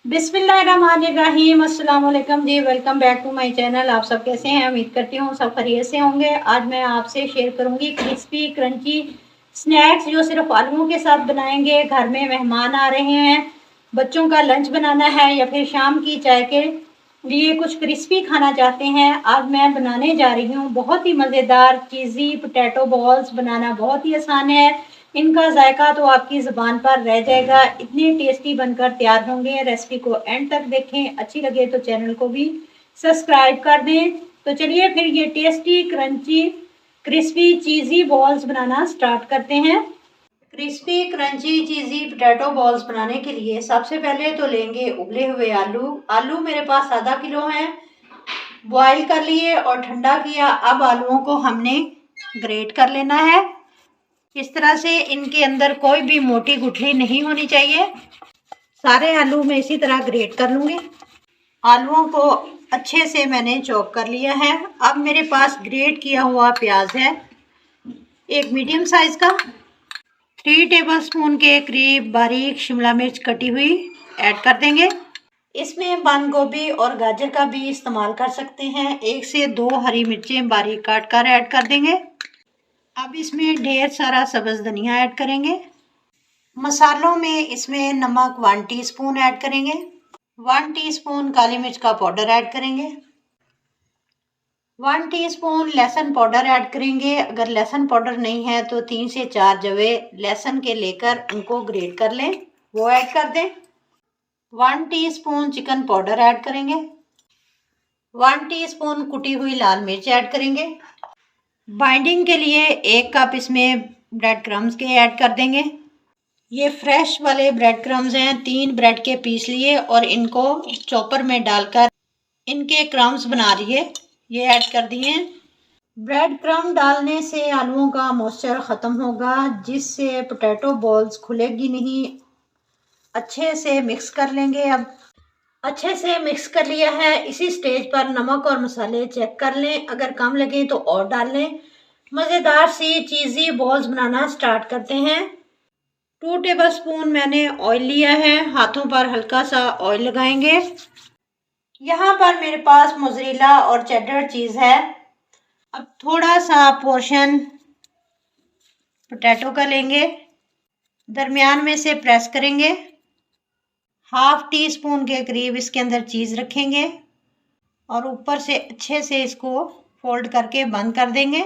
बिस्मिल्लाहिर्रहमानिर्रहीम। अस्सलाम वालेकुम जी। Welcome back to my channel. आप सब कैसे हैं? उम्मीद करती हूँ सब खैरियत से होंगे। आज मैं आपसे शेयर करूंगी क्रिस्पी क्रंची स्नैक्स जो सिर्फ आलूओं के साथ बनाएंगे। घर में मेहमान आ रहे हैं, बच्चों का लंच बनाना है या फिर शाम की चाय के लिए कुछ क्रिस्पी खाना चाहते हैं। आज मैं बनाने जा रही हूँ बहुत ही मज़ेदार चीज़ी पोटैटो बॉल्स। बनाना बहुत ही आसान है, इनका जायका तो आपकी ज़ुबान पर रह जाएगा, इतने टेस्टी बनकर तैयार होंगे। रेसिपी को एंड तक देखें, अच्छी लगे तो चैनल को भी सब्सक्राइब कर दें। तो चलिए फिर ये टेस्टी क्रंची क्रिस्पी चीज़ी बॉल्स बनाना स्टार्ट करते हैं। क्रिस्पी क्रंची चीज़ी पोटैटो बॉल्स बनाने के लिए सबसे पहले तो लेंगे उबले हुए आलू। आलू मेरे पास आधा किलो हैं, बॉईल कर लिए और ठंडा किया। अब आलूओं को हमने ग्रेट कर लेना है इस तरह से। इनके अंदर कोई भी मोटी गुठली नहीं होनी चाहिए। सारे आलू मैं इसी तरह ग्रेट कर लूँगी। आलूओं को अच्छे से मैंने चॉप कर लिया है। अब मेरे पास ग्रेट किया हुआ प्याज है, एक मीडियम साइज का। 3 टेबलस्पून के करीब बारीक शिमला मिर्च कटी हुई ऐड कर देंगे। इसमें बंद गोभी और गाजर का भी इस्तेमाल कर सकते हैं। 1 से 2 हरी मिर्चें बारीक काट कर ऐड कर देंगे। अब इसमें ढेर सारा सब्ज़ धनिया ऐड करेंगे। मसालों में इसमें नमक 1 टीस्पून ऐड करेंगे। 1 टीस्पून काली मिर्च का पाउडर ऐड करेंगे। 1 टीस्पून लहसुन पाउडर ऐड करेंगे। अगर लहसुन पाउडर नहीं है तो 3 से 4 जवे लहसुन के लेकर उनको ग्रेट कर लें, वो ऐड कर दें। 1 टीस्पून चिकन पाउडर ऐड करेंगे। 1 टीस्पून कुटी हुई लाल मिर्च ऐड करेंगे। बाइंडिंग के लिए 1 कप इसमें ब्रेड क्रम्स के ऐड कर देंगे। ये फ्रेश वाले ब्रेड क्रम्स हैं। 3 ब्रेड के पीस लिए और इनको चॉपर में डालकर इनके क्रम्स बना लिए, ये ऐड कर दिए। ब्रेड क्रम्स डालने से आलूओं का मॉइस्चर ख़त्म होगा, जिससे पोटैटो बॉल्स खुलेगी नहीं। अच्छे से मिक्स कर लेंगे। अब अच्छे से मिक्स कर लिया है। इसी स्टेज पर नमक और मसाले चेक कर लें, अगर कम लगे तो और डाल लें। मज़ेदार सी चीज़ी बॉल्स बनाना स्टार्ट करते हैं। 2 टेबलस्पून मैंने ऑयल लिया है, हाथों पर हल्का सा ऑयल लगाएंगे। यहाँ पर मेरे पास मोज़रेला और चेडर चीज़ है। अब थोड़ा सा पोर्शन पोटैटो का लेंगे, दरमियान में से प्रेस करेंगे। 1/2 टीस्पून के करीब इसके अंदर चीज़ रखेंगे और ऊपर से अच्छे से इसको फोल्ड करके बंद कर देंगे।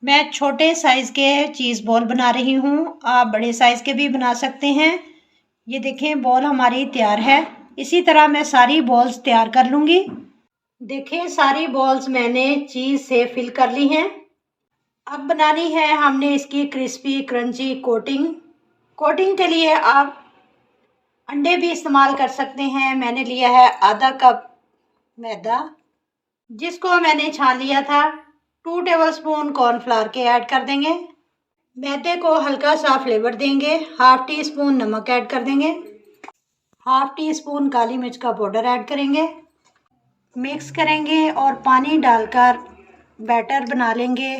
मैं छोटे साइज़ के चीज़ बॉल बना रही हूँ, आप बड़े साइज़ के भी बना सकते हैं। ये देखें बॉल हमारी तैयार है। इसी तरह मैं सारी बॉल्स तैयार कर लूँगी। देखें सारी बॉल्स मैंने चीज़ से फिल कर ली हैं। अब बनानी है हमने इसकी क्रिस्पी क्रंची कोटिंग। कोटिंग के लिए आप अंडे भी इस्तेमाल कर सकते हैं। मैंने लिया है आधा कप मैदा, जिसको मैंने छान लिया था। 2 टेबलस्पून कॉर्नफ्लावर के ऐड कर देंगे। मैदे को हल्का सा फ्लेवर देंगे। 1/2 टीस्पून नमक ऐड कर देंगे। 1/2 टीस्पून काली मिर्च का पाउडर ऐड करेंगे। मिक्स करेंगे और पानी डालकर बैटर बना लेंगे।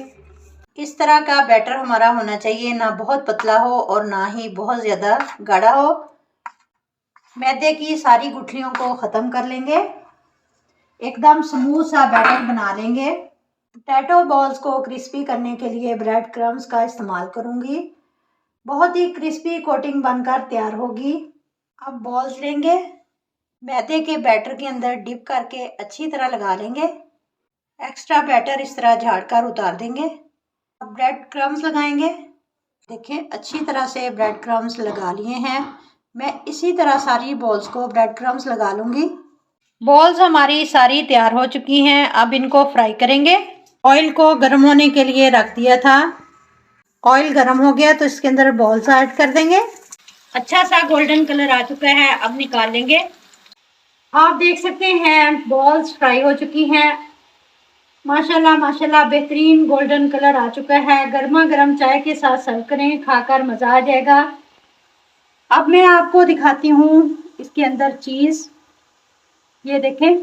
इस तरह का बैटर हमारा होना चाहिए, ना बहुत पतला हो और ना ही बहुत ज़्यादा गाढ़ा हो। मैदे की सारी गुठलियों को ख़त्म कर लेंगे। एकदम स्मूथ सा बैटर बना लेंगे। पोटैटो बॉल्स को क्रिस्पी करने के लिए ब्रेड क्रम्स का इस्तेमाल करूँगी। बहुत ही क्रिस्पी कोटिंग बनकर तैयार होगी। अब बॉल्स लेंगे, मैदे के बैटर के अंदर डिप करके अच्छी तरह लगा लेंगे। एक्स्ट्रा बैटर इस तरह झाड़कर उतार देंगे। अब ब्रेड क्रम्स लगाएंगे। देखें अच्छी तरह से ब्रेड क्रम्स लगा लिए हैं। मैं इसी तरह सारी बॉल्स को ब्रेड क्रम्स लगा लूँगी। बॉल्स हमारी सारी तैयार हो चुकी हैं। अब इनको फ्राई करेंगे। ऑयल को गर्म होने के लिए रख दिया था। ऑयल गर्म हो गया तो इसके अंदर बॉल्स ऐड कर देंगे। अच्छा सा गोल्डन कलर आ चुका है, अब निकाल लेंगे। आप देख सकते हैं बॉल्स फ्राई हो चुकी हैं। माशाल्लाह माशाल्लाह बेहतरीन गोल्डन कलर आ चुका है। गर्मा गर्म चाय के साथ सर्व करें, खाकर मज़ा आ जाएगा। अब मैं आपको दिखाती हूँ इसके अंदर चीज़। ये देखें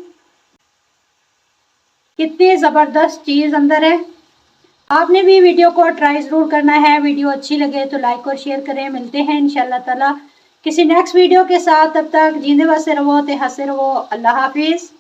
कितनी ज़बरदस्त चीज़ अंदर है। आपने भी वीडियो को ट्राई ज़रूर करना है। वीडियो अच्छी लगे तो लाइक और शेयर करें। मिलते हैं इंशाल्लाह ताला किसी नेक्स्ट वीडियो के साथ, तब तक जींदे बसे रहो ते हंसते रहो। अल्लाह हाफिज।